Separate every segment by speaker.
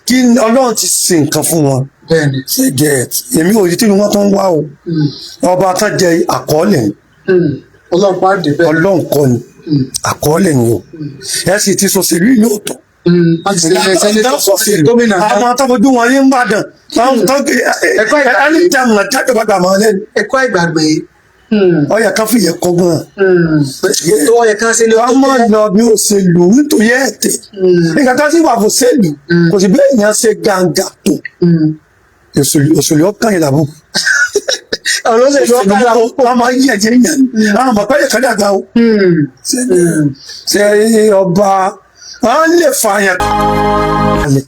Speaker 1: kí Ọlọ́run ti ṣe nǹkan fún wọn
Speaker 2: bẹ́ẹ̀ni
Speaker 1: ṣe get èmi ò rí tí wọ́n tó ń wá o ọba tó jẹ àkọọ́lẹ̀
Speaker 2: ọlọ́pàá dé bẹ́ẹ̀
Speaker 1: Ọlọ́run kọ́ ni àkọọ́lẹ̀ ni o ẹ sì ti sọ sílùú ìlú ọ̀tọ̀
Speaker 2: gómìnà
Speaker 1: àwọn atọ́fojú wọn ní Ìbàdàn ẹni tí a mọ̀ jáde bàgbà mọ́ lẹ́nu
Speaker 2: ẹ̀kọ́ ìgbàgbé
Speaker 1: ọyà kan fìyẹ kọ́gbọ́n
Speaker 2: tó wọ́n yẹ ká ṣe ní
Speaker 1: wọ́n mọ̀ lọ bí òṣèlú nítorí ẹ̀tẹ̀ nígbà tó sì wà fún òṣèlú kò sì bẹ́ẹ̀ yẹn ṣe gàǹgà tó òṣèlú ọkàn yìí làbù
Speaker 2: olóṣèlú ọkàn làbù
Speaker 1: wọ́n máa yí ẹ̀jẹ̀ yẹn àwọn bàbá yẹn kan dàgbà o ṣe ọba wọ́n lè fa yẹn kalẹ̀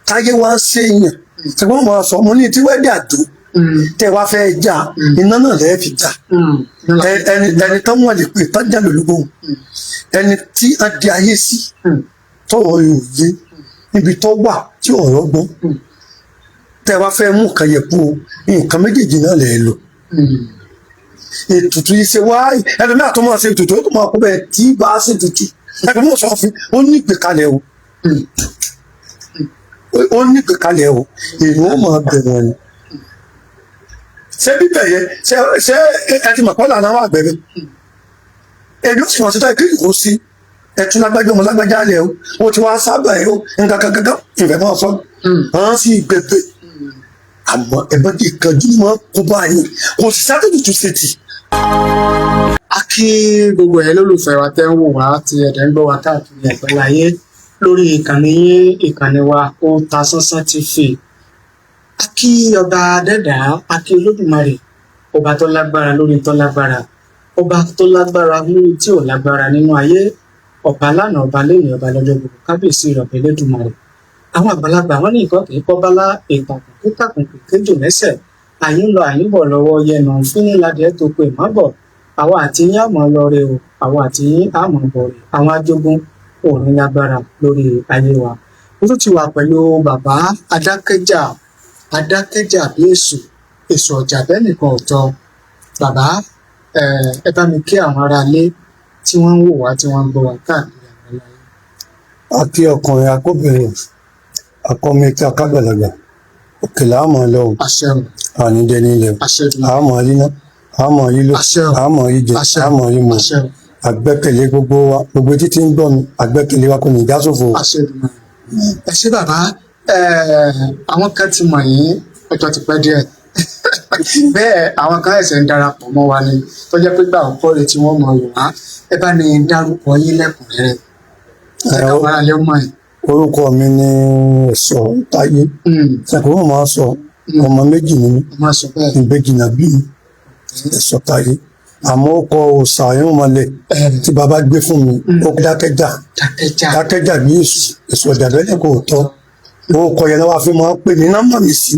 Speaker 1: táyé wá ṣe yẹn tí wọ́n mọ̀ sọ mo ní tí wẹ́dí àdó tẹ wá fẹ́ já iná náà lẹ́ẹ̀ fi já ẹni tó wọ́n lè pè tó já lólobó ẹni tí a di ayé sí tọwọ́ yóò yé níbi tó wà tí ọ̀rọ̀ gbọ́n tẹ wá fẹ́ mú nǹkan yẹ kú nǹkan méjèèjì náà lẹ́ẹ̀ lò ètùtù yìí ṣe wá ẹlòmí àtọ́ máa ṣe ètùtù ó tó máa kó bẹ́ẹ̀ tí bá ṣe ètùtù ẹgbẹ́ mọ̀ sọ fún ó ní ìgbékalẹ̀ o ó ní ìgbékalẹ̀ o èèyàn ó máa bẹ̀rẹ̀ ni ṣé bíbẹ̀ yẹn ṣé ẹ ti mọ̀ pọ́lá náà wà bẹ̀rẹ̀ èmi ó sì wọ́n ti tọ́ ìkíni kò sí ẹtún lágbájá ọmọ lágbájá lẹ̀ o ti wá sábà yìí o nǹkan kankan ìfẹ́ máa sọ àwọn sì gbẹgbẹ àmọ́ ẹ̀bọ́n di ìkànjú ni wọ́n kó báyìí kò sì sáré tuntun ṣe tì.
Speaker 2: a kí gbogbo ẹ̀ lólùfẹ́ wa tẹ́ ń wò wá tí ẹ̀dẹ̀ ń gbọ́ wa káàkiri àgbáláyé lórí ìkànnì wa Otasansan TV. a kí ọba Adẹ́dàá, a kí Olódùmarè, ọba tó lágbára lórí tó lágbára, ọba tó lágbára lórí tí ò lágbára nínú ayé, ọba lánàá, ọba lẹ́yìn, ọba lọ́jọ́ gbogbo, kábíyèsí ìrọ̀bẹ̀ Elédùmarè. àwọn àgbàlagbà wọn ní nǹkan kì í kọ́bálá ìtàkùn kíkàkùn kéjò lẹ́sẹ̀ àyín lọ àyín bọ̀ lọ́wọ́ yẹnu fínní ládìẹ tó pé má bọ̀ àwa àti yín àmọ́ lọ́rẹ́ o àwa àti yín àmọ́ bọ̀ rẹ̀ àwọn ajógún òní lágbára lórí ayé wa. ó tún ti wà pẹ̀lú bàbá adákẹ́jà bí èso ọ̀jà bẹ́ẹ̀ nìkan ọ̀tọ̀. bàbá ẹ bá mi kí àwọn aráalé tí wọ́n ń wò wá tí wọ́n ń gbọ́ wá káàkiri àgbáláyé.
Speaker 1: a kí ọkùnrin akóbìnrin akọ́mẹ́kí akágbàlagbà òkèlè àmọ́ lọ́wọ́ àníjẹ nílẹ̀ àmọ́ líná àmọ́ lílo àmọ́ líjẹ àmọ́ límọ àgbẹ́kẹ̀lé gbogbo wa gbogbo títí ń gbọ́ mi àgbẹ́kẹ̀lé wa kò ní já sófo.
Speaker 2: ẹ ṣé bàbá àwọn kan ti mọ̀ yín ọjọ́ ti pẹ́ díẹ̀ bẹ́ẹ̀ àwọn kan ẹ̀sẹ̀ ń darapọ̀ mọ́ wa ni tó jẹ́ pé gbà ọ̀pọ̀ rẹ̀ tí wọ́n mọ̀ wá ẹ bá ní dárúkọ yín lẹ́kùnrẹ́rẹ́ ẹ̀ka wọn alẹ́ mọ̀ ẹ̀.
Speaker 1: orúkọ mi ni Ẹ̀sọ́ Táyé ṣàkóso wọn máa sọ ọmọ méjì ni mí ìbejì náà bí mi Ẹ̀sọ́ Táyé àmọ́ ó kọ òòṣà yóò mọlẹ̀ tí bàbá gbé fún mi ó dákẹ́jà bí èso ọ̀jà bẹ́ẹ̀ kò tọ́ ó kọ yẹn náà wá fi máa ń pè ní nọ́mbà mi sí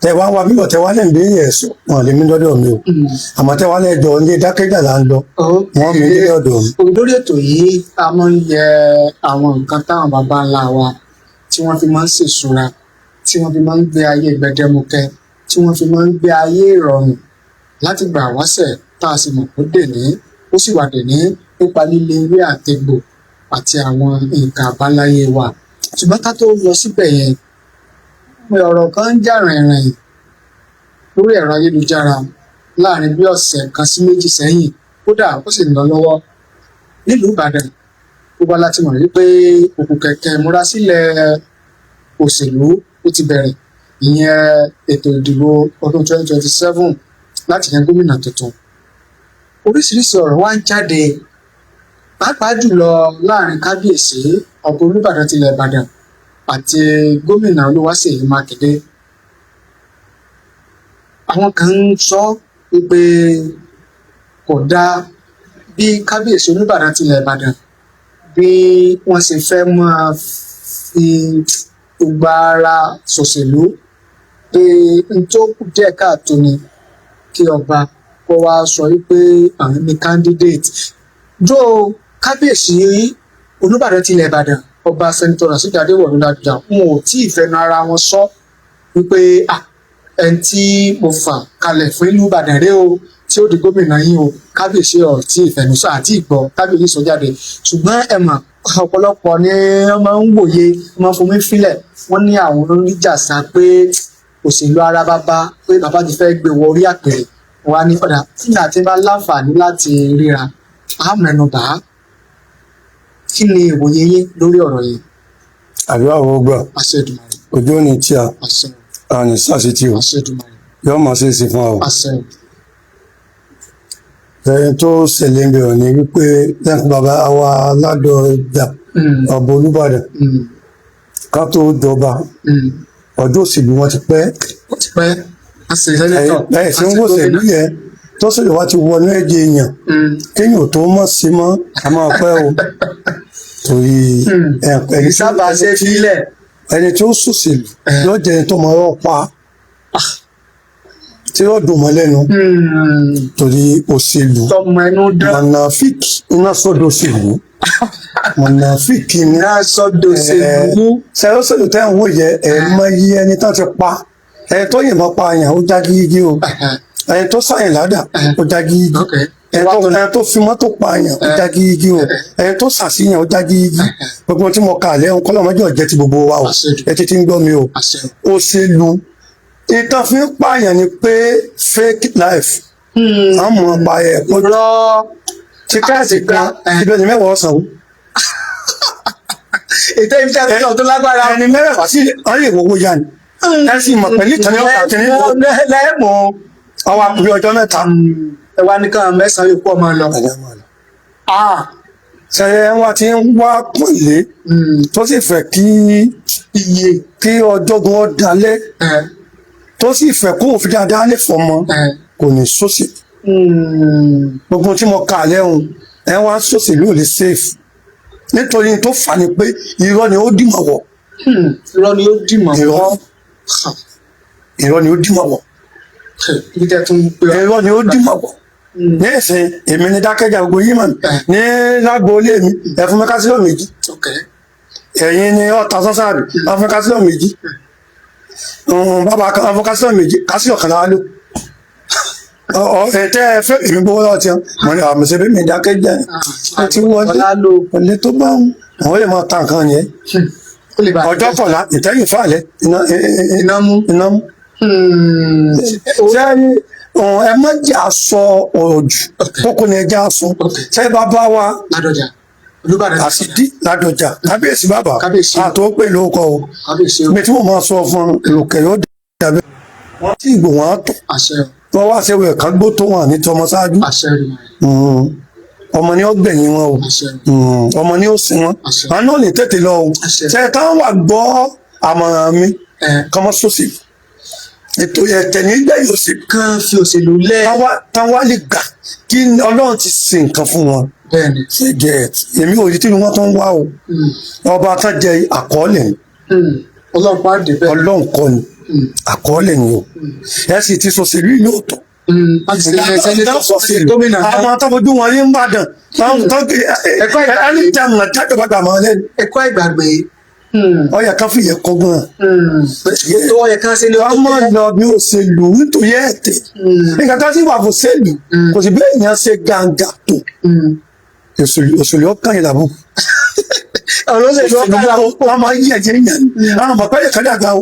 Speaker 1: tẹwà wá bíbọ̀ tẹwà lẹ́yìn bí ẹ̀sọ́ wọn lè mí lọ́dọ̀ mi o àmọ́ tẹwà lẹ́jọ́ ní dákẹ́jà là ń lọ wọn mi ní ọ̀dọ̀ mi.
Speaker 2: lórí ètò yìí a máa ń yẹ àwọn nǹkan táwọn bàbá ńlá wa tí wọ́n fi máa ń ṣèṣura tí wọ́n fi máa ń gbé ayé gbẹdẹmukẹ tí wọ́n fi máa ń gbé ayé ìrọ̀rùn láti gbà wáṣẹ̀ tá a sì mọ̀ kó dèní ó sì wà dèní nípa líle ewé àtegbò àti àwọn nǹkan àbáláyé wa ṣùgbọ́n ká tó lọ síbẹ̀ yẹn pé ọ̀rọ̀ kan ń jà rìnrìn lórí ẹ̀rọ ayélujára láàrin bí ọ̀sẹ̀ kan sí méjì sẹ́yìn kódà ó sì ń lọ lọ́wọ́ nílùú Ìbàdàn gbogbo aláti mọ̀ wípé òkú kẹ̀kẹ́ múrasílẹ̀ òṣèlú ó ti bẹ̀rẹ̀ ìyẹn ètò ìdìbò ọdún 2027 láti yan gómìnà tuntun oríṣiríṣi ọ̀rọ̀ wá ń jáde pàápàá jùlọ láàrin kábíyèsí ọba Olúbàdàn tilẹ̀ Ìbàdàn àti gómìnà Olúwaṣèyí Mákindé. àwọn kan ń sọ wípé kò dáa bí kábíyèsí Olúbàdàn tilẹ̀ Ìbàdàn bí wọ́n ṣe fẹ́ máa fi gbogbo ara ṣòṣèlú pé n tó kù díẹ̀ káàtó ni kí ọba kó wá sọ wípé àwọn ní candidate jó kábíyèsí Olúbàdàn tilẹ̀ Ìbàdàn ọba sẹ́nitọ́ Rasheed Adéwọ̀lú Ládọjà wọn ò tí ì fẹnu ara wọn sọ wípé ẹni tí mo fà kalẹ̀ fún ìlú Ìbàdàn rẹ o tí ó di gómìnà yín o kábíyèsí ọ̀ tí ì fẹnu sọ àti ìgbọ́ kábíyèsí sọ jáde ṣùgbọ́n ẹ mọ̀ ọ̀pọ̀lọpọ̀ ni wọ́n máa ń wòye wọ́n máa ń fomi fílẹ̀ wọ́n ní àwọn oníjàsá pé òṣèlú ara bàbá pé bàbá ti fẹ́ gbé wọ orí àpèrè wa ní ọ̀dà tí àti bá láǹfààní láti ríra á mẹ́nu bà á. Kí ni ìwòye yín lórí ọ̀rọ̀ yìí?
Speaker 1: àdúrà wo gbà
Speaker 2: Àṣẹ Èdùmàrè.
Speaker 1: ojú ò ní tí a
Speaker 2: Àṣẹ.
Speaker 1: àní sàṣetì o
Speaker 2: Àṣẹ Èdùmàrè.
Speaker 1: yóò máa ṣe é sí fún wa o.
Speaker 2: Àṣẹ.
Speaker 1: ẹni tó ṣẹlẹ̀ ń bẹ̀rẹ̀ ni wípé lẹ́yìn bàbá wa Ládọjà ọba Olúbàdàn ká tó jọba ọjọ́ òṣèlú wọn ti pẹ́.
Speaker 2: Ó ti pẹ́ a sì sẹ́nẹ́tọ̀.
Speaker 1: ẹ̀ ṣe ń wò ṣèlú yẹn tó ṣèlú wa ti wọnú ẹ̀jẹ̀ èèyàn kéèyàn tó mọ̀ sí mọ́ a máa pẹ́ o torí
Speaker 2: Èyí sábà ṣe fílẹ̀.
Speaker 1: ẹni tí ó ṣòṣèlú yóò jẹ́ ẹni tó mọ̀ ọ́ pa tí yóò dùn mọ́ lẹ́nu torí òṣèlú
Speaker 2: Tọmọ ẹnu dán.
Speaker 1: mọ̀nàfíìkì iná sọ́dọ̀ òṣèlú mọ̀nàfíìkì ni
Speaker 2: Iná sọ́dọ̀ òṣèlú.
Speaker 1: sẹ́yọ́sẹ̀lú tẹ́ ń wò yẹ ẹ̀ mọ iye ẹni tó ti pa ẹni tó yìnbọn pa àyàn ó já gígí o ẹni tó sáyìn ládà ó já gígí ẹni tó fi mọ́tò pa àyàn ó já gígí o ẹni tó sàṣìyàn ó já gígí gbogbo tí mo kà lẹ́hìn kọ́lọ́mọdé ọ̀jẹ̀ ti gbogbo wa o ẹ ti ń gbọ́ mi o òṣèlú ìtàn fi ń pààyàn ni pé fake life àmọ́ ọba ẹ̀ pọ̀ jù tíkẹ́ẹ̀tì kan ibẹ̀ ni mẹ́wàá ọ̀sán o.
Speaker 2: Ètò ìfẹ́ àtúntò tó lágbára.
Speaker 1: ẹni mẹ́rẹ̀ẹ̀fà sí ọ̀rẹ́ ìwòwò yá ni ẹ sì mọ̀ pẹ̀lú ìtàn ọ̀tà kìíní kò
Speaker 2: lẹ́mọ̀
Speaker 1: ọwọ́ àkùrẹ́ ọjọ́ mẹ́ta.
Speaker 2: ẹ wá ní káwọn mẹ́sàn-án yòókù ọmọ lọ.
Speaker 1: ṣẹ̀yẹ wa ti ń wá pọ̀lé tó sì fẹ́ kí ọjọ́gun ọ̀dàlẹ̀ tó sì fẹ́ kó òfin dáadáa lè fọmọ kò ní sósì. gbogbo tí mo kà lẹ́hùn ẹ wá sósì ló lè safe nítorí tó fà ní pé irọ́ ni ó dìmọ̀ wọ̀.
Speaker 2: Irọ́ ni ó dìmọ̀ wọ́.
Speaker 1: Irọ́ ni ó dìmọ̀ wọ̀. Irọ́ ni ó dìmọ̀ wọ̀. Ní ẹ̀sìn èmi ni dákẹ́jà gbogbo yìí mọ̀ ní lágbóolé mi ẹ fún mi kásílọ̀ méjì. Ẹ̀yin ni ọ̀tá sọ́sàbì ẹ fún mi kásílọ̀ méjì. Bàbá kan fún kásílọ̀ méjì kásílọ̀ kan láwá lò. Ẹ̀tẹ́ ẹ fẹ́ èmi gbówó lọ́wọ́ tí wọ́n ní àmì ṣe bí mi dákẹ́jà ti wọlé tó bá wọn lè máa ta nǹkan yẹn. Ọjọ́ kọ̀ọ̀la ìtẹ́yìn fàlẹ́ iná mú. Sẹ́yìn ẹ má jẹ́ aṣọ ọ̀rọ̀ jù kókó ni ẹ jẹ́ aṣọ. Sẹ́yìn bàbá wa àṣìdí Ládọjà kábíyèsí bàbá àtò pè lóko o. Mi tí mo máa sọ fún ìlòkè yóò dàbí. Wọ́n tí ìgbò wọn á tọ̀. Wọ́n wá ṣẹ́wọ̀ ẹ̀ka gbó tó wọn ní tọmọ ṣáájú. Ọmọ ni ó gbẹ̀yìn wọn o ọmọ ni ó sin wọn àwọn náà lè tètè lọ o ṣe táwọn wà gbọ́ àmọ̀ràn mi kọ́mọ́ sósì ètò ẹ̀tẹ̀ nígbẹ̀yìn òṣèlú
Speaker 2: kan fi òṣèlú lẹ́
Speaker 1: táwọn wá lè gbà kí Ọlọ́run ti sin nǹkan fún wọn ṣe jẹ èmi ò rí tí wọn tó ń wá o ọba tán jẹ àkọọ́lẹ̀ ni Ọlọ́run kọ́ ni àkọọ́lẹ̀ ni o ẹ sì ti sọ̀sẹ̀lú ìlú òtọ̀ àwọn atọ́fojú wọn ní Ìbàdàn ẹni jàmùnà jáde gbàgbà mọ́ lẹ́nu.
Speaker 2: Ẹ̀kọ́ ìgbàgbé.
Speaker 1: Ọyà kan fìyẹ kọ́gbọ́n.
Speaker 2: Tó ọyẹ kan ṣe ni
Speaker 1: wọ́n mọ̀ lọ bí òṣèlú nítorí ẹ̀tẹ̀. Nígbà tó ti wà fún sẹ́lù kò sì bẹ́ẹ̀ yẹn ṣe gàǹgà tó. Òṣèlú ọkàn yìí làbọ̀.
Speaker 2: Olóṣèlú ọkàn làbọ̀.
Speaker 1: Wọ́n máa yí ẹ̀jẹ̀ yẹn. Àwọn bàbá yẹn kọ́dà ga o.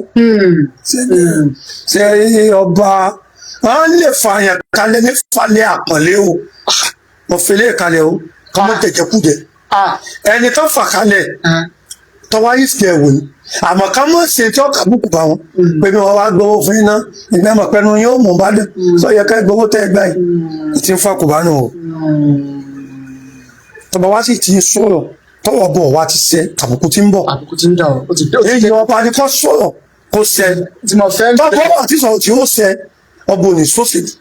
Speaker 1: Ṣé ọba wọ́n lè fààyàn kalẹ̀ ní falẹ̀ àpọ̀lé o. Mo fi lé kalẹ̀ o. Kọ́mọ jẹjẹkújẹ. Ẹni tó fà kalẹ̀ tọwọ́ yìí fi ẹ̀wò ni àmọ́ ká mọ̀ ṣe tí ọkà bùkù bá wọn pé bí wọ́n wá gbowó fún iná ìgbà mọ̀ pẹ́nu yóò mú bá dẹ̀ sọ yẹ ká gbowó tẹ́ gbà yìí ti ń fa kò bá nù o. tọba wá sì ti ń sọ̀rọ̀ tọwọ́ bọ̀ wá ti ṣe àbùkù ti ń bọ̀. èyí ọba ni kò sọ̀rọ̀ kò ṣẹ tọ́gbọ́ àti sọ̀rọ̀ tí ó ṣẹ ọbọ̀ ní sọ́sẹ̀lì.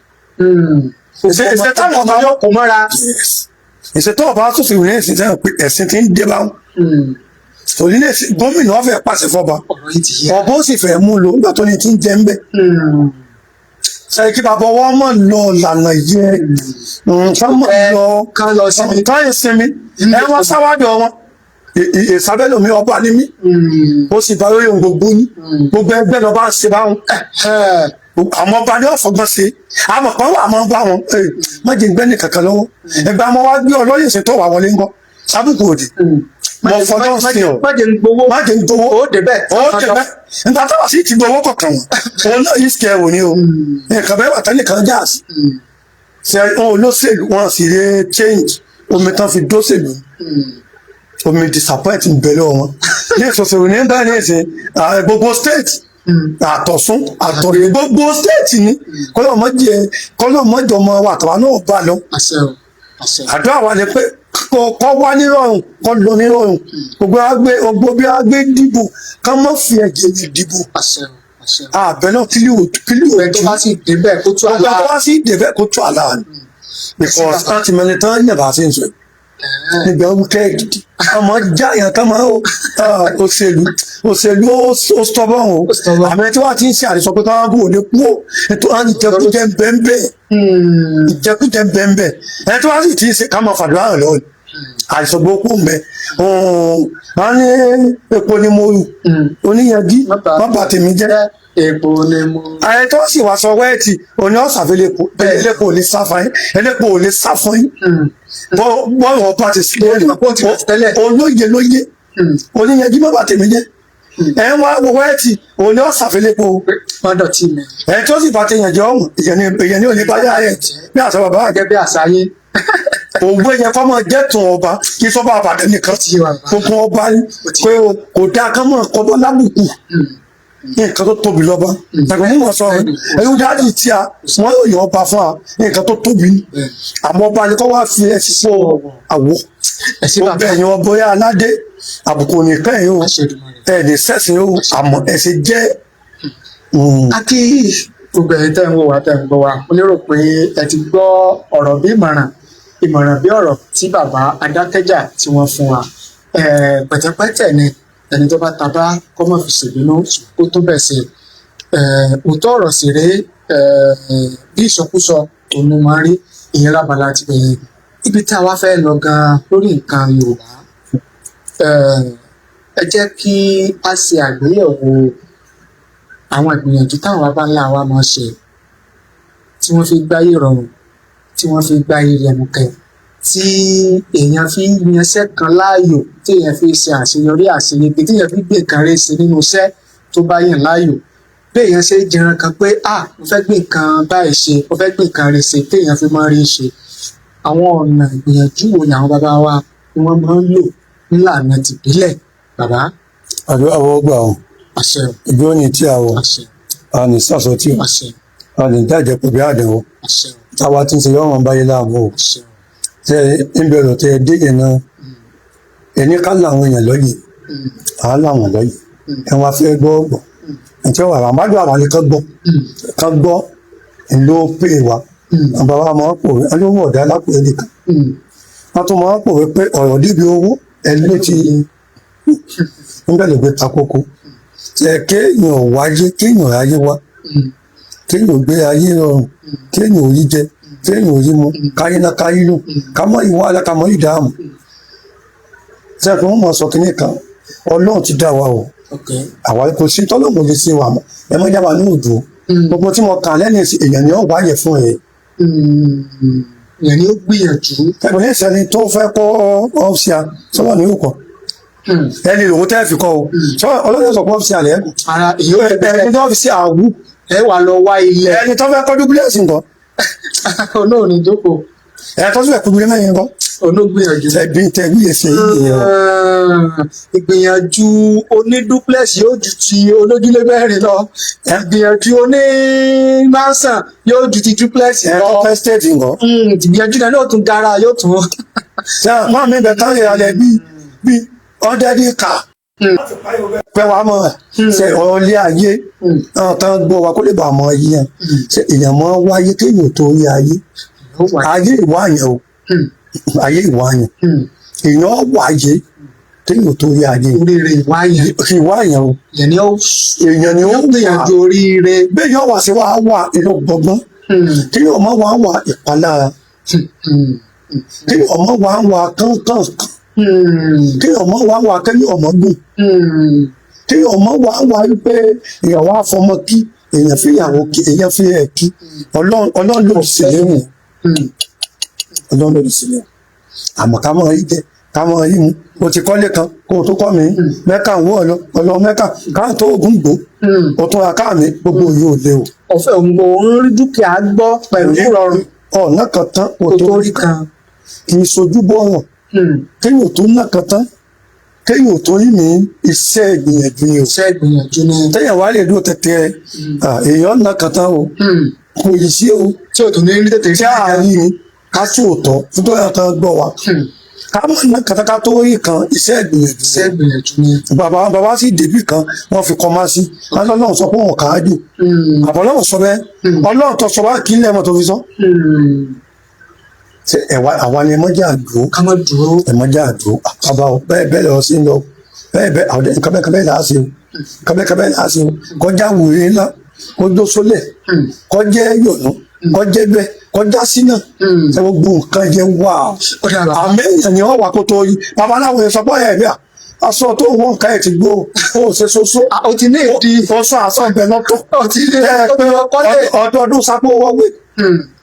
Speaker 1: ìṣe táwọn ọba yọ kò mọ́ra. ìṣe tó ọba sọ́sẹ̀lì ní ẹ̀sìn sẹ́yìn pé ẹ̀sìn ti ń dé báwọn torí lè fi gómìnà ọ̀fẹ́ pàṣẹ fọba ọba ó sì fẹ́ mú lò nígbà tó ní ti ń jẹ ń bẹ. sẹ́yìn kí bàbá wọn mọ̀ lọ lànà yẹ ká lọ ká ìsinmi ẹ wọ́n sáwádìí wọn ìsàbẹ̀lómi ọba ní mí ó sì bá lórí ohun gbogbo ní gbogbo ẹgbẹ́ lọ́ba ń ṣe báwọn àmọ́ ọba ní ọ̀fọ̀gbọ́n ṣe àmọ́ kan wà máa bá wọn má jẹ́ gbẹ́ni kankan lọ́wọ́ ẹgbẹ́ àmọ́ wá gbé ọlọ́yẹ̀ ṣètò wà wọlé ńkọ́ sábùkù òdì mo fọdọ́ sí ọ
Speaker 2: má jẹ́ ń gbowó ó débẹ̀
Speaker 1: nígbà táwa sì ti gbowó kọ̀ọ̀kan wọn òun náà yìí sikẹ́ wò ni o nǹkan bẹ́ẹ̀ wà tán nìkan jáàsì ṣe olóṣèlú wọn sì lè change omi tán fi dóṣèlú omi disappoint ń bẹ lọ́wọ́ wọn ní ìṣòṣèlú ní bá ní ìsìn gbogbo state àtọ̀sún àtọ̀rẹ̀ gbogbo state ni kọ́lọ́mọdé ọmọ wa àtàwọn náà bá lọ àdúrà wa ni pé kọ́ wá nírọ̀rùn kọ́ lọ nírọ̀rùn gbogbo bí a gbé dìbò ká má fi ẹ̀jẹ̀ yìí dìbò àbẹ̀ náà kílíò
Speaker 2: tó bá sì débẹ̀ kó tó àlá
Speaker 1: because láti mẹni tán yẹ̀bà sí ìṣòro nígbà wíkẹ́ gidi ọmọ jáyàn tán máa òṣèlú ó stọ́bọ̀ o àmì tí wọ́n ti ń ṣe àdìsọ pé káwọn bò ní kú ètò àwọn ìjẹkújẹ bẹ́ẹ̀ ìjẹkújẹ bẹ́ẹ̀ ẹni tí wọ́n sì ti ń ṣe ká máa fàdúrà rẹ̀ lọ́wọ́ àìsàn gbogbo mẹ́ wọ́n ní epo ni mo rù oníyanjú wọ́n bá tèmi jẹ́
Speaker 2: epo ni mo.
Speaker 1: ààrẹ tó sì wá sọ wẹ́ẹ̀tì òní ọ̀sàfẹ́ elépo ò lè sá fún yín elépo ò lè sá fún yín bọ́ọ̀lù ọba ti sí olóye lóye oníyanjú wọ́n bá tèmi jẹ́ ẹ̀ ń wá wẹ́ẹ̀tì òní ọ̀sàfẹ́ elépo ẹ̀ tó sì bá ti yànjẹ́ ọ̀hún ìyẹn ní òní bá yá ẹ̀ bí àṣà bàbá
Speaker 2: gẹ́gẹ́ bí àṣà yín
Speaker 1: òwe yẹn kọ́ mọ̀ jẹ́ tún ọba kí sọ́ba àbàdàn nìkan gbogbo ọba pé kò dáa kán mọ̀ kọ́bọ́ lábùkù nǹkan tó tóbi lọ́ba tàbí mú wọn sọ ẹ̀rú dáàdì tí wọ́n yóò yọ ọba fún wa nǹkan tó tóbi àmọ́ ọba ni kọ́ wá fi ẹ̀sìn fún àwọ̀ ọbẹ̀ ẹ̀yìn ọbọ̀ yá aládé àbùkù nìkan ẹ̀yìn o ẹ̀ẹ́dì sẹ́sìn o àmọ́ ẹ̀sìn jẹ́.
Speaker 2: akí gbogbo ẹ̀yin tẹ́ ń wò wá tẹ́ ń gbọ́ wa mo lérò pé ẹ ti gbọ́ ọ̀rọ̀ bí ìmọ̀ràn bí ọ̀rọ̀ tí bàbá Adákẹ́jà tí wọ́n fún wa pẹ̀tẹ̀pẹ̀tẹ̀ ni ẹni tó bá tabá kọ́mọ̀ fi ṣèbínú kó tó bẹ̀ sí òótọ́ ọ̀rọ̀ sì rèé bí ìsọkúsọ òun máa rí ìyẹn lábala ti bẹ̀rẹ̀ ibi tí a wá fẹ́ lọ gan lórí nǹkan Yorùbá ẹ jẹ́ kí a ṣe àgbéyẹ̀wò àwọn ìgbìyànjú táwọn bàbá ńlá wa máa ṣe tí wọ́n fi gbáyé rọrùn tí wọ́n fi gbáyé rẹmukẹ tí èèyàn fi yanṣẹ́ kan láàyò tí èèyàn fi ṣe àṣeyọrí àṣeyege tí èèyàn fi gbé nǹkan rẹ̀ ṣe nínú iṣẹ́ tó bá yàn láàyò bí èèyàn ṣe jẹran kan pé mo fẹ́ gbé nǹkan báyìí ṣe mo fẹ́ gbé nǹkan rẹ̀ ṣe tí èèyàn fi máa rí ṣe àwọn ọ̀nà ìgbìyànjú wo ni àwọn bàbá wa ni wọ́n máa ń lò nílànà tìbílẹ̀ bàbá.
Speaker 1: àdúrà wọ́n gbà ọ́
Speaker 2: àṣẹ
Speaker 1: ìjọ ní tí a wọ
Speaker 2: àṣẹ
Speaker 1: a ní sàṣọ tí o
Speaker 2: àṣẹ
Speaker 1: a ní dájẹ́ pẹ̀lú àdánwò
Speaker 2: àṣẹ
Speaker 1: táwa ti ń ṣe yọ̀wọ̀n báyé láàbò
Speaker 2: àṣẹ
Speaker 1: tẹ ìbẹ̀rù tẹ dé yẹn náà ẹni ká làwọn èèyàn lọ́yẹ̀ à á làwọn lọ́yẹ̀ ẹ wá fẹ́ gbọ́ gbọ́ ẹ̀jẹ̀ wà wà bájú àwọn àlekọ́ ká gbọ́ ìlú pè wá bàbá máa ń pòwe alówó ọ̀dà lápò ẹ̀ nìkan wọ́n tún máa ń pòwe pé ọ̀rọ̀ débi owó ẹ̀ ló ti níbẹ̀ lè gbé ta kókó kéèyàn wáyé kéèyàn ráyé wá kéèyàn gbé ayé rọrùn kéèyàn ò rí jẹ kéèyàn ò rí mu káyé náà káyé lò ká mọ ìwà alákàmọ ìdáàmú sẹ́kùn wọn mọ̀ sọ kínní kan Ọlọ́run ti dá wa o àwa kò sí tọ́lọ́mù lè ṣe wà mọ́ ẹ mọ́ jábà ní òdò gbogbo tí mo kàn lẹ́nu èèyàn ni ó wáyé fún ẹ.
Speaker 2: èèyàn ni ó gbìyànjú.
Speaker 1: ẹ̀bùn ní ìsẹ́ni tó fẹ́ kọ́ ọ́fíà sọ́wọ́ ní òkọ̀ ẹni lòun tẹ́ fi kọ́ o sọ́wọ́ Ọlọ́run sọ pé ọ́fíà rẹ̀ ẹni tó fi sí àwù
Speaker 2: ẹ wà lọ wá ilẹ̀.
Speaker 1: ẹni tó fẹ́ kọ́ dúpílẹ̀sì nǹkan.
Speaker 2: olóòrùn ní jókòó.
Speaker 1: ẹni tó fẹ́ kúbi mẹ́rin nǹkan.
Speaker 2: olóògbìyànjú.
Speaker 1: ẹbí tẹ̀lé ẹsẹ̀ yìí.
Speaker 2: ìgbìyànjú onídúpílẹ̀sì yóò ju ti olójúlé mẹ́rin lọ. ìgbìyànjú onímásàn yóò ju ti dúpílẹ̀sì lọ.
Speaker 1: ẹ̀rọ pẹ́sítẹ́ẹ̀tì nǹkan.
Speaker 2: ìgbìyànjú náà yóò tún dára yóò tún.
Speaker 1: máa mi bẹ̀ káyọ̀ alẹ́ bíi ọ̀dẹ́dì kà pẹ́ wàá mọ̀ ṣe ọ̀lẹ́ ayé tán gbọ́ wa kó lè bàa mọ ayé yẹn ṣe èèyàn mọ́ wáyé kéèyàn tó rí ayé ayé ìwà yẹn o ayé ìwà yẹn èèyàn wáyé kéèyàn tó rí ayé
Speaker 2: oríire ìwà
Speaker 1: yẹn o èèyàn ni ó
Speaker 2: gbìyànjú oríire
Speaker 1: bẹ́ẹ̀ yóò wá sí wàá wà inú gbọ̀ngbọ́n kéèyàn mọ́ wàá wà ìpalára kéèyàn mọ́ wàá wà kánkán kéèyàn mọ́ wàá wà kéèyàn ọmọ gùn kéèyàn mọ́ wàá wà wípé èèyàn wá fọmọ kí èèyàn fi ìyàwó kí èèyàn fi ẹ̀ kí Ọlọ́run lòdì sí lẹ́wọ̀n Ọlọ́run lòdì sí lẹ́wọ̀n àmọ́ ká mọ̀ rí jẹ́ káwọn yìí mu o ti kọ́lé kan kó o tó kọ́ mi mẹ́ka ń wọ́ ọlọ́ mẹ́ka káà tó ogun gbò o tún ra káà mi gbogbo yìí ò lé o.
Speaker 2: ọ̀fẹ́ òǹgbò ń rí dúkìá gbọ́ pẹ̀lú ìrọ̀rùn.
Speaker 1: ọ̀nà kan tán kò tó rí kan kì í sojú bọ́ọ̀rọ̀ kéèyàn tó ná kan tán kéèyàn tó rí mi iṣẹ́ ìgbìyànjú ni o.
Speaker 2: iṣẹ́ ìgbìyànjú ni.
Speaker 1: téèyàn wá lè dúró tẹ̀tẹ̀ èèyàn ná kan tán o kò yìí sí o.
Speaker 2: tí o tó ní rí tètè
Speaker 1: tí a rí ni ká sóòótọ́ fún tó yà kan gbọ́ wa ká mọ̀ ná kàtàkà tó rí kan iṣẹ́ ìgbìyànjú.
Speaker 2: iṣẹ́ ìgbìyànjú ni.
Speaker 1: bàbá sì débì kan wọ́n fi kọ́ máa sí ọlọ́run sọ pé wọn kà á jù àbọ̀lọ́run sọ bẹ́ẹ̀ ọlọ́run tó sọ wá kí lẹ́mọ̀ tó fi sọ. àwa ni ẹmọ́jà àdúró ẹmọ́jà àdúró àbá bẹ́ẹ̀ lọ sí lọ bẹ́ẹ̀ nǹkan bẹ́ẹ̀ là á ṣe o nǹkan bẹ́ẹ̀ là á ṣe o kọjá wòye ńlá kọjá sólẹ̀ kọjá yọ̀nù kọjá bẹ́ẹ̀ kọjá sínà ẹ gbogbo nǹkan yẹn wà àmì èèyàn ni wọ́n wà kó tó yí babaláwo yẹn sọ pé ẹ̀ bí aṣọ tó wọ́n nǹkan ẹ̀ ti gbó o ṣe soso
Speaker 2: o ti ní ìdí
Speaker 1: ọṣọ àṣọ ìbẹ̀ lọ́tọ̀ ọdọọdún sápò wọ́wé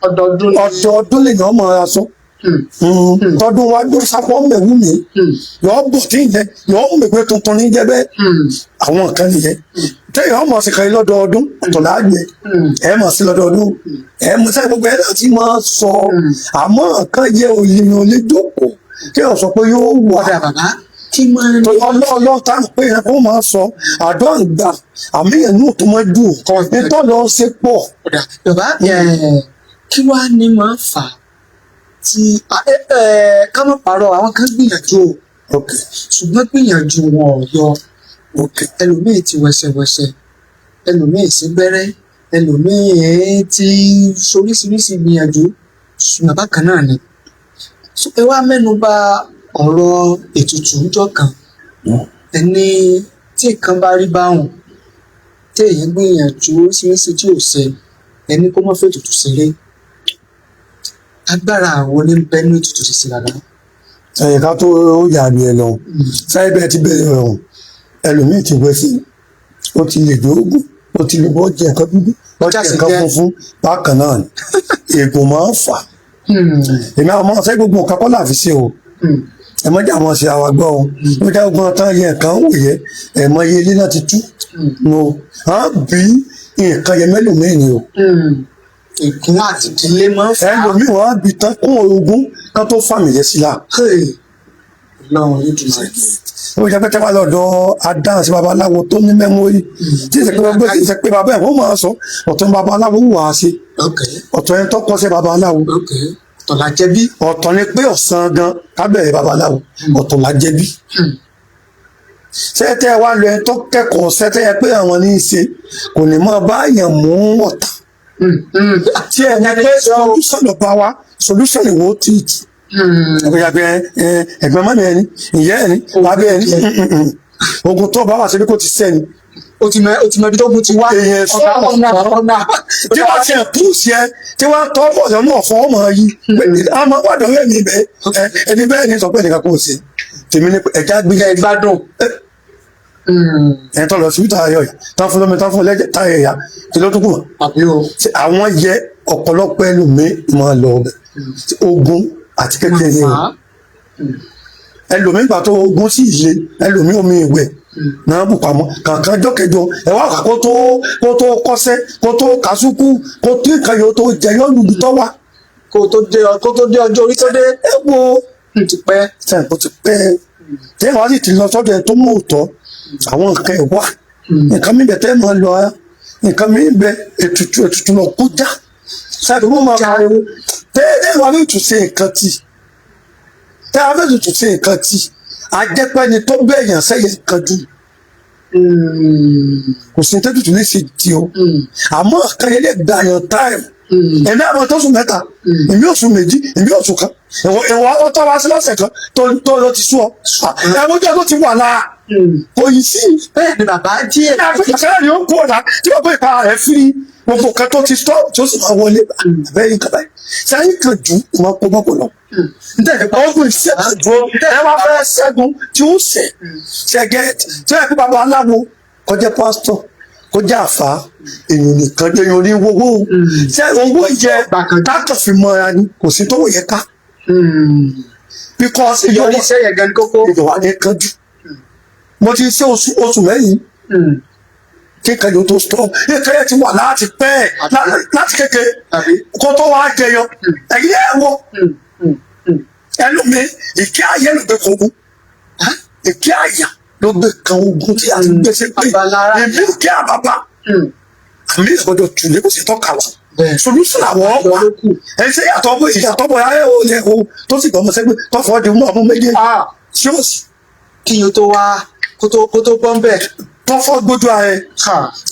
Speaker 1: ọdọọdún lè yàn mọ aṣọ tọdún wájú sápò mẹwù mi yọ bọ tí ń jẹ yọ mẹgbẹ tuntun ní jẹ bẹ́ẹ̀ àwọn nǹkan nìyẹn téèyàn mọ̀ sí kan lọ́dọọdún ọ̀tọ̀lá gbẹ ẹ mọ̀ sí lọ́dọọdún ẹ mọ̀ sí gbogbo ẹ láti máa sọ àmọ́ nǹkan yẹ òyìnbó lè jókòó kí ọ sọ pé yóò wà ọlọ́ọ̀lọ́ tá à ń pè é kó máa sọ àdó àgbà àmì ẹ̀nú tó máa dùn nítorí lọ́ọ́ ṣe pọ̀.
Speaker 2: bàbá kí wàá ní máa fà á tí ká má parọ́ àwọn kan gbìyànjú o ṣùgbọ́n gbìyànjú wọn ò yọ ẹlòmíì ti wẹsẹwẹsẹ ẹlòmíì sí gbẹ́rẹ́ ẹlòmíì ti soríṣiríṣi gbìyànjú ṣùgbọ́n bákan náà ni ẹ wá mẹ́nu bà ọ̀rọ̀ ètùtù ńjọ́ kan ẹni tí nǹkan bá rí báwọn tí èyí gbìyànjú oríṣiríṣi tí ò ṣe ẹni kó má fẹ́ ètùtù ṣeré agbára àwọn oníbẹ̀ẹ́nu ètùtù ṣe sí rárá.
Speaker 1: ẹ̀yìn ká tó yàrá ẹ lọ sáyé bẹ́ẹ̀ ti bẹ̀rẹ̀ ọ̀hún ẹlòmíì ti wẹ́ sí ó ti lè dógún ó ti lè bọ́ jẹ nǹkan dúdú ó jẹ nǹkan funfun bákan náà ni ègùn máa ń fà èmi àwọn ọmọ ọ̀sẹ̀ gbogbo nǹkan kọ́ láàfin ṣe o ẹ mọ jà wọn ṣe àwa gbọ́ o ó já ogun ọtán yẹ nǹkan wò yẹ ẹ mọ iye ilé náà ti tú no à ń bí nǹkan yẹ mẹ́lòmíì ni o.
Speaker 2: ìkún àti ìdílé máa ń fà á.
Speaker 1: ẹlòmíì wọn á bì tán kún orogún ká tó fàmì yẹ sí la.
Speaker 2: Ọlọ́run yóò dùn máa
Speaker 1: ó jẹ́ pé tẹ́wà lọ́dọ̀ adáhùn sí babaláwo tó ní mẹ́mórì tí ìṣe pé bàbá ẹ̀ wọ́n máa sọ ọ̀tọ̀ babaláwo wà á ṣe ọ̀tọ̀ ẹni tó kọ́ sí babaláwo
Speaker 2: ọ̀tọ̀ la jẹ̀bi.
Speaker 1: ọ̀tọ̀ ni pé ọ̀sán gan kábẹ̀rẹ̀ babaláwo ọ̀tọ̀ la jẹ̀bi. sẹ́tẹ̀ wá lọ ẹni tó kẹ́kọ̀ọ́ sẹ́tẹ̀ yẹ pé àwọn ní í ṣe kò ní máa bá èèyàn mú ọ̀tá tí ẹni pé solution lọ bá wa solution ìwò tí ì ẹgbẹ́ ẹgbẹ́ mọ́ni ẹni ìyá ẹni lábẹ́ ẹni ogun tó bá wà síbi kò ti sẹ́ni.
Speaker 2: o ti mọ ibi tó gun ti wá.
Speaker 1: èèyàn sọ ọ̀nà tí wọ́n ti ẹ̀ púùsì ẹ tí wọ́n tọ́ bọ̀ lọ́nà ọ̀fọ́ ọmọ yìí àmọ́ wàdọ̀ rẹ̀ mi bẹ́ẹ̀ ẹni bẹ́ẹ̀ ni sọ pé ẹnìkan kò sí tèmi ní ẹja gbígbẹ́
Speaker 2: ìgbádùn.
Speaker 1: ẹ̀ tọ́ lọ sí wíta ayọ̀ yà tán fún lọ́mọ tán fún lẹ́jẹ̀ táyà yà kí ló tún kù wọ́n. àwọn yẹ ọ̀pọ̀lọpọ̀ ẹlòmíì máa lọ ọbẹ̀ ogun àti kékeré o ẹlòmíì gbà tó ogun sí ilé ẹlòmíì omi ìwẹ̀ náà bù pamọ́ kankan jọkẹjọ ẹ wá kó tó kọsẹ̀ kó tó kásùkú kó tó nǹkan yóò tó jẹ yóò lùdú tó wá.
Speaker 2: kó tó dé ọjọ́ orí tó dé.
Speaker 1: ẹ wo
Speaker 2: ti pẹ́.
Speaker 1: sẹ́yìn kó ti pẹ́ tẹ́yìn wá sì ti lọ sọ́dọ̀ ẹ tó mú òótọ́ àwọn nǹkan ẹ̀ wá nǹkan mi bẹ̀ tẹ́ máa lọ nǹkan mi bẹ̀ ètùtù lọ kó já sẹ́yìn kó máa pariwo tẹ́lẹ̀ wà ní ìtúnṣe nǹkan tí tẹ́lẹ̀ wà ní ìtúnṣe nǹkan tí ajẹ́pẹ́ni tó bẹ̀yàn sẹ́yìn nǹkan jù kò sí tẹ́tùtù ní ṣe di o àmọ́ àkànyẹlẹ gbàyàn táìmù ẹ̀mí àwọn tó sùn mẹ́ta èmi oṣù méjì èmi oṣù kan ìwọ ọtọ́ wa sí lọ́sẹ̀ kan tó lọ ti sú ọ ẹ̀wọ́n jẹ́ tó ti wà lára kò yìí sí.
Speaker 2: bẹ́ẹ̀ ni bàbá díẹ̀.
Speaker 1: ní àfikún sẹ́yìn yóò kú ọ̀dà tí wọ́n gbé ìpara rẹ̀ firi gbogbo kan tó ti stop tí ó sì máa wọlé abẹ́rẹ́ nǹkan báyìí sẹ́yìn kan jù ìwọ̀n kó mọ́kò lọ. ọgbọ̀n ìṣẹ́gun ẹ wá fẹ́ ṣẹ́gun tí ó ṣẹ́gẹ́ tí wọ́n fi bàbá aláwo kọjá pásítọ̀ kọjá àfa èèyàn nìkan èèyàn ní owó ṣé owó yẹ káàkiri fi mọ́ra ni kò sí tó yẹ ká because
Speaker 2: ìyọrí iṣẹ́ yẹn gan kókó.
Speaker 1: ìjọba ní kanjú mo ti ṣe oṣù mẹ́yìn kíkẹ́ ló tó sọ kíkẹ́ yẹn ti wà láti pẹ́ láti kékeré kó tó wá jẹyọ ẹ̀yìn ẹ̀ wọ ẹlòmí ìkí ayé ló gbé kan ogun ìkí àyà ló gbé kan ogun tí a ti gbé sí pé ìbí ìkí àbábá àmì ìgbọ́dọ̀ tù ní kò sí tọ́ka wa solution àwọn ọ̀pá ẹ̀ṣẹ̀ ìyàtọ̀ bọ̀ ayé ò lẹ̀ o tó sì gbọ́mọ sẹ́gbẹ́ tó fọ́ di ọmọ méjèèjì tí ó sì.
Speaker 2: kí o tó wá kó tó gbọ́n bẹ́ẹ̀.
Speaker 1: tó fọ́ gbójú ààrẹ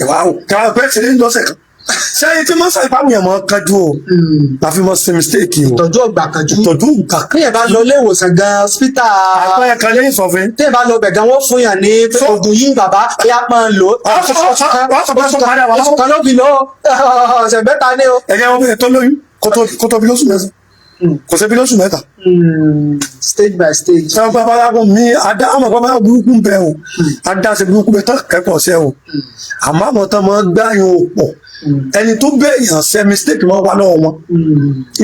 Speaker 1: ìwà o kàwé bẹ́ẹ̀ ṣe ní lọ́sẹ̀ kan sẹ́yìn tí mọ́sá ìpamọ́ yẹn mọ́ kájú o láfi mọ́ ṣe mistake o.
Speaker 2: ìtọ́jú ọgbà kanjú.
Speaker 1: ìtọ́jú ọgbà kan.
Speaker 2: téèyàn bá lọ ilé ìwòsàn gan hospital.
Speaker 1: àpẹẹrẹ kan lẹ́yìn sọ̀fin.
Speaker 2: téèyàn bá lọ bẹ̀ gan wọ́n fún yàn ní oògùn yìí bàbá ẹ̀yà máa ń lò. oṣù kan ló fi lò ó ọ̀sẹ̀ mẹ́ta ní o.
Speaker 1: ẹ̀yẹ wọn bẹ̀rẹ̀ tó lóyún kó tó bí lóṣù mẹ́ta kò sí bí lóṣù mẹ́ta.
Speaker 2: stage by stage.
Speaker 1: sọ babaláwo mi adá àmọ́ babaláwo burúkú bẹ o adá ṣe burúkú bẹ tó kẹ́kọ̀ọ́ sẹ́ o àmọ́ àwọn tó máa gbá yín o pọ̀ ẹni tó bẹ èèyàn ṣe mistake máa wà lọ́wọ́ wọn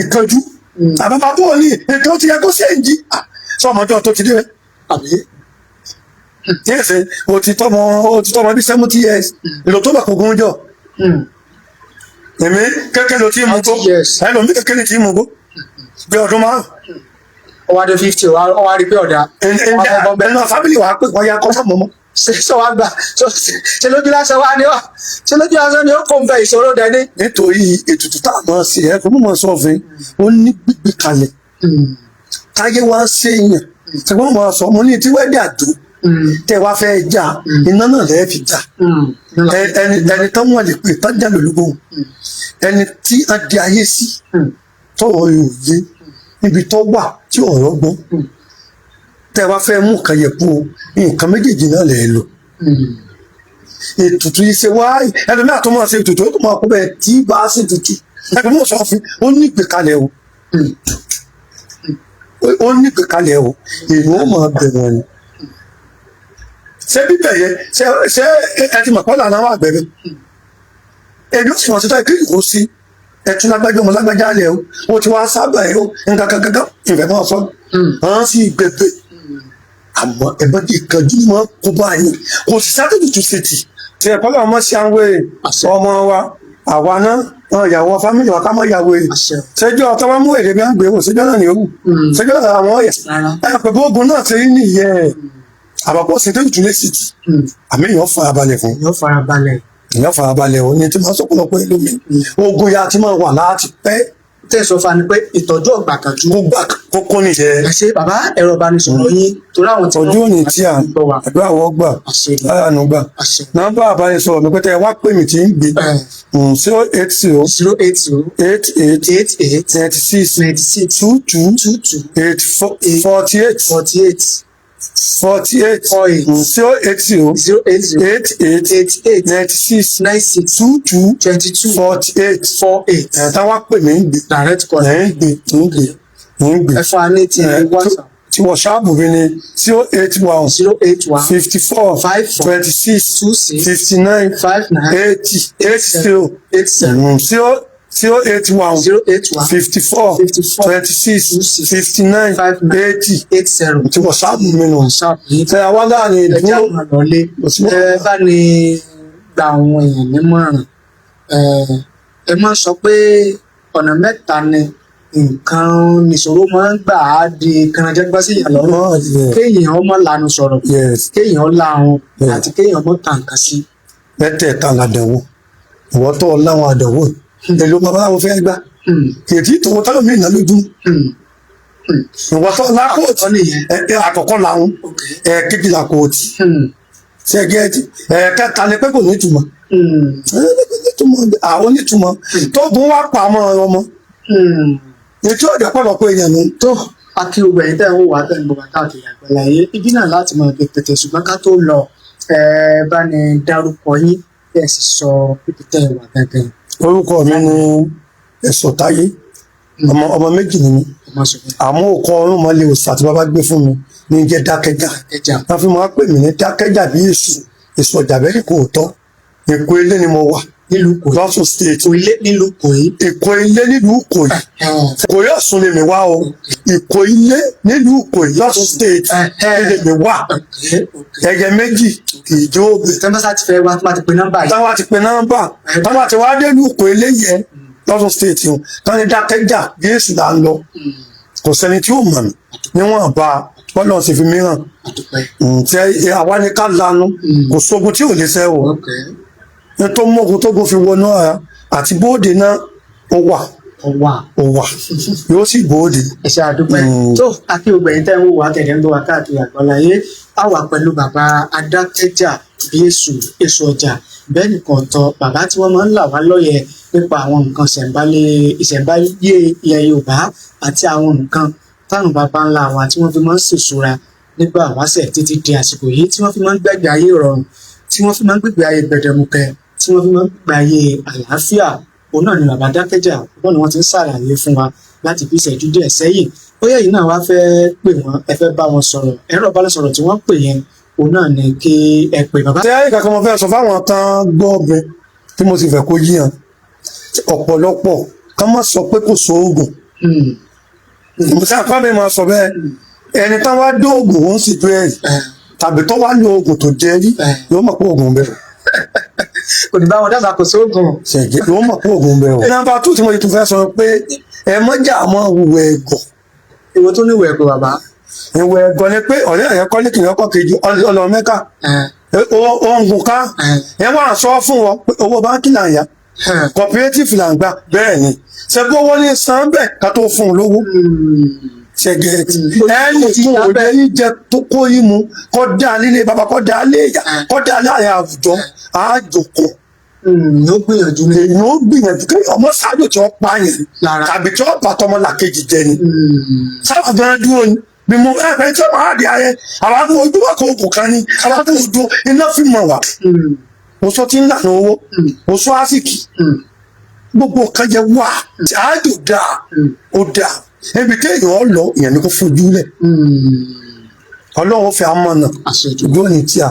Speaker 1: ìkanjú àbábá bọ́ọ̀ ní nǹkan ti yẹ kó ṣe ń jí sọ ọmọdé tó ti dé rẹ àbí yes o ti tọ́mọ bí 70 years èlò tó bà kó gún jọ èmi kékeré ló ti mú gbó ẹlòmí kékeré ti mú gbó bí ọdún márùn.
Speaker 2: ọwọ́ adé 50 ọwọ́ adé pé ọ̀dà.
Speaker 1: ẹnu fámìlì wa pé wọ́n ya kọ́ fún mọ́mọ́.
Speaker 2: sọ wá gbà ṣe lójú lásán wá ní ọ ṣe lójú lásán ni ó kò ń bẹ ìṣòro dẹni.
Speaker 1: nítorí ètùtù tá a máa ṣe ẹ fún mọ́ sọ́ọ̀fin ó ní gbígbé kalẹ̀ táyé wá ṣe èèyàn tí wọ́n máa sọ mo ní tí wẹ́dí àdó tẹ wá fẹ́ jà iná náà lẹ́ẹ̀ fi jà ẹni tán wọ́n lè pè tán jà lólobó ẹni tí a di ayé sí tọwọ́ yóò yé níbi tó wà tí ọ̀rọ̀ gbọ́n tẹ wá fẹ́ mú nǹkan yẹ kú nǹkan méjèèjì náà lè lò ètùtù yìí ṣe wá ẹlòmí àtọ́ máa ṣe ètùtù ó tó máa kó bẹ́ẹ̀ tí bá ṣe ètùtù ẹgbẹ́ mọ̀ sọ fún ó ní ìgbékalẹ̀ o ó ní ìgbékalẹ̀ o èyí ó máa bẹ̀rẹ̀ ni ṣé bíbẹ̀ yẹ ṣé ẹ ti mọ̀ pọ́n lànà wà gbẹ̀rẹ̀ èyí ó sì wọ́n ti tọ́ ìkéyìí kó sí ẹtún lágbájá ọmọ lágbájá lẹ o wọn ti wá sábà ẹ o nǹkan kankan ìfẹ́ máa sọ hàn sí gbẹgbẹ àmọ́ ẹgbẹ́ kì í kanjú mọ́ kó bá yín kò sì sáré tuntun ṣètì tí ẹ̀kọ́ làwọn ọmọ ṣe àwọn ọmọ wa àwa náà ìyàwó fámìlì wa ká mọ́ ìyàwó ẹ̀ ṣẹjọ́ ọ̀tọ́ wa mú èdè bí wọ́n gbé wò ṣẹjọ́ náà ni ó wù ṣẹjọ́ náà àwọn ọ̀yà ẹ̀ pẹ̀lú ogun náà ṣe rí nìyẹn àbàpọ̀ ṣe tó tuntun lé ṣètì àmì èèyàn farabalẹ̀ fún èèyàn farabalẹ̀ ò ní tí máa sọ́pọ̀lọpọ̀ ìlú mi ogun ya ti máa wà láti pẹ́.
Speaker 2: tẹ̀sán fani pé ìtọ́jú ọ̀gbà kanjú.
Speaker 1: mo gbà kókó nìyẹn.
Speaker 2: ẹ ṣe bàbá ẹ̀rọ ìbánisọ̀rọ̀ yín torí àwọn tí wọ́n
Speaker 1: ojú òní tí a àdúrà wọ́n gbà láyàánú gbà nọ́mbà ìbánisọ̀rọ̀ mi pẹ́tẹ́ wá pè mí tí ń gbé 080 48 48 táwa pè mí ń gbé
Speaker 2: direct call
Speaker 1: ń gbé
Speaker 2: ẹ fún wa ní ti WhatsApp
Speaker 1: tí WhatsApp mi ni 081 54 26 59 80 54 26 59 80 tí WhatsApp mi nù. tẹ àwọn láàrin ìdúró
Speaker 2: ẹ bá ní gba àwọn èèyàn nímọ̀ràn ẹ má sọ pé ọ̀nà mẹ́ta ni nǹkan nìṣòro máa ń gbà á di kànáńjẹ́gbá sí ìyàn lọ́rùn kéèyàn ọmọ lanu sọ̀rọ̀ kéèyàn láhùn àti kéèyàn ọmọ tà nǹkan sí.
Speaker 1: mẹ́tẹ̀ẹ̀ta làdánwò ìwọ́ tó láwọn àdánwò èlò babaláwo fẹ́ gbà kìí tòun tọ́lọ̀ mí ìná lójú ìwọ́ tó lákòótì àkọ́kọ́ làwọn kejì làkòótì ṣẹ́gẹ́tì kẹta ni pé kò ní ìtumọ̀ àwọn onítùmọ̀ tó gún wá pa ọmọ ètò ọ̀dẹ̀ pọ̀lọpọ̀ èèyàn ní.
Speaker 2: tó akíwògbè yìí tẹ̀ ń wà tẹ̀ ń bọ̀ káàkiri àgbáláyé ibi náà láti mọ pèpètè ṣùgbọ́n ká tó lọ bá ní dárúkọ yín ẹ sì sọ pèpètè wà gángan.
Speaker 1: orúkọ mi ni Ẹ̀sọ̀táyé ọmọ méjì ni mi àmọ́ òkọ ọrùn mọ́lẹ̀ òsà tí bàbá gbé fún mi ní jẹ́ Dákẹ́jà wọ́n fi máa pè mí ní Dákẹ́jà bí èṣù ọjà bẹ́ẹ̀ kò tọ́ èkó ilé ni mo wà
Speaker 2: nílùú Ìkòyí.
Speaker 1: lọ́sùn state.
Speaker 2: Ìkòyí nílùú Ìkòyí.
Speaker 1: Ìkòyí nílùú Ìkòyí. Ìkòyí Ọ̀ṣun lèmi wá o. Ìkòyí nílùú Ìkòyí lọ́sùn state lèmi wá. Ẹyẹ méjì kì í jó obì.
Speaker 2: Tẹ́mbẹ́sà ti fẹ́ wá tó bá ti pe nọ́mbà yìí.
Speaker 1: Táwa ti pe nọ́mbà. Táwa ti wá dé ìlú Ìkòyí léyẹ lọ́sùn state o. Táwa ní Dákẹ́jà Jésù là ń lọ. Kò sẹ́ni tí ó mọ̀ mí níwọ̀n bá bọ́lá ṣe fi mìíràn. Tí àwa ní ká lanu kò sógun tí ò lè ṣẹ́ o. Ní tó mọ́gun tó gun fi wọnú ara àti bóde náà ó wà yóò sì bóde.
Speaker 2: Ẹ ṣé àdúpẹ́. Tó àti ògbẹ̀yìn tẹ́ ń wò wá tẹ̀lé ń bọ̀ wá káàkiri àgbáláyé á wà pẹ̀lú bàbá Adákẹ́jà bí èso ọjà bẹ́ẹ̀ nìkan tọ́ bàbá tí wọ́n máa ń là wá lọ́yẹ̀ nípa àwọn nǹkan ìṣẹ̀ǹbáyé ilẹ̀ Yorùbá àti àwọn nǹkan táwọn bàbá ńlá wa tí wọ́n fi máa ń ṣèṣura nígbà wáṣẹ̀ títí di àsìkò yìí tí wọ́n fi máa ń gbẹ̀gbẹ̀ ayé ìrọ̀rùn tí wọ́n fi máa ń gbẹ̀gbẹ̀ ayé gbẹdẹmukẹ tí wọ́n fi máa ń gbẹ̀gbẹ̀ ayé àlàáfíà òun náà ni bàbá Dákẹ́jà òun ni wọ́n ti ń ṣàlàyé fún wa láti bí ìṣẹ́jú díẹ̀ sẹ́yìn bóyá yìí náà wá fẹ́ pè wọ́n ẹ fẹ́ bá wọn sọ̀rọ̀ ẹ̀rọ ìbánisọ̀rọ̀ tí wọ́n pè yẹn òun náà ni kí ẹ pè bàbá.
Speaker 1: Ṣé ayé kankan mo fẹ́ sọ fáwọn tán gbọ́ ọbẹ̀ tí mo sì fẹ́ kó yíyan ọ̀pọ̀lọpọ̀ ká má sọ pé kò sóògùn. Ìmùsà àpábẹ́ máa sọ bẹ́ẹ̀ ẹni tán wá dé oògùn òun sì tó ẹ̀rì tàbí tó wá lo oògùn tó jẹ́ rí yóò mọ̀ pé oògùn bẹ̀rẹ̀.
Speaker 2: Kò ní bá wọn dábàá kò sóògùn.
Speaker 1: Ṣèjì yóò mọ̀ pé oògùn bẹ̀rẹ̀. Nọ́mbà 2 tí mo ti tún fẹ́ sọ pé ẹ mọ́jà mọ́ ìwẹ̀ ẹ̀gọ̀.
Speaker 2: Ìwọ tó ní ìwẹ̀ ẹ̀gọ̀ bàbá.
Speaker 1: Ìwẹ̀ ẹ̀gọ̀ ni pé ọ̀rẹ́ ẹ̀yẹ kọ́lé kìnìún ọkọ̀ kejì ọlọ́ Mẹ́kà oògùn ká ẹ wá sọ fún wọn pé owó báńkì là ń yá cooperative là ń gbà bẹ́ẹ̀ ni ṣẹ́gun owó ní san bẹ́ẹ̀ ká tó fún un lówó ṣẹ́gẹ̀ẹ́tì ẹni tí kò lè jẹ tó kó yín mu kọ́ dá lílé bàbá kọ́ dá lé ìyá kọ́ dá láàrin àwùjọ àjòkò.
Speaker 2: Yóò gbìyànjú ni.
Speaker 1: Èyí ó gbìyànjú kí ọmọ sáájò tí wọ́n pa yẹn tàbí tí wọ́n bá tọmọ làkejì jẹ ni. Sábà gan dúró ni bí mo ẹ tí wọ́n máa di ayẹ àwọn akó ojú wa kò kò kan ni àwọn akó ojú iná fi mọ̀ wá. Oṣù tí ń lànà owó oṣù àsìkì gbogbo kan jẹ wá àjò dáa ó dáa ebi téèyàn lọ ìyẹn ni kò fojú lẹ̀. Ọlọ́run fi àmọ́ náà ṣùgbọ́n ní tí a.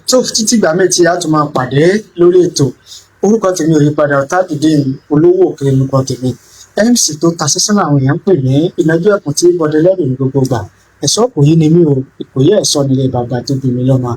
Speaker 2: Tó títí ìgbà méjì a tún máa pàdé lórí ètò orúkọ tèmi ò yí padà Tajudeen olówó òkè orúkọ tèmi MC tó ta sísán àwọn èèyàn ń pè ní ìnájú ẹkùn tí bọdẹ lẹ́rù ní gbogbo gbà ẹ̀ṣọ́ Ìkòyí ni mí o Ìkòyí ẹ̀ṣọ́ nílé bàbá tó bí mi lọ́mọ.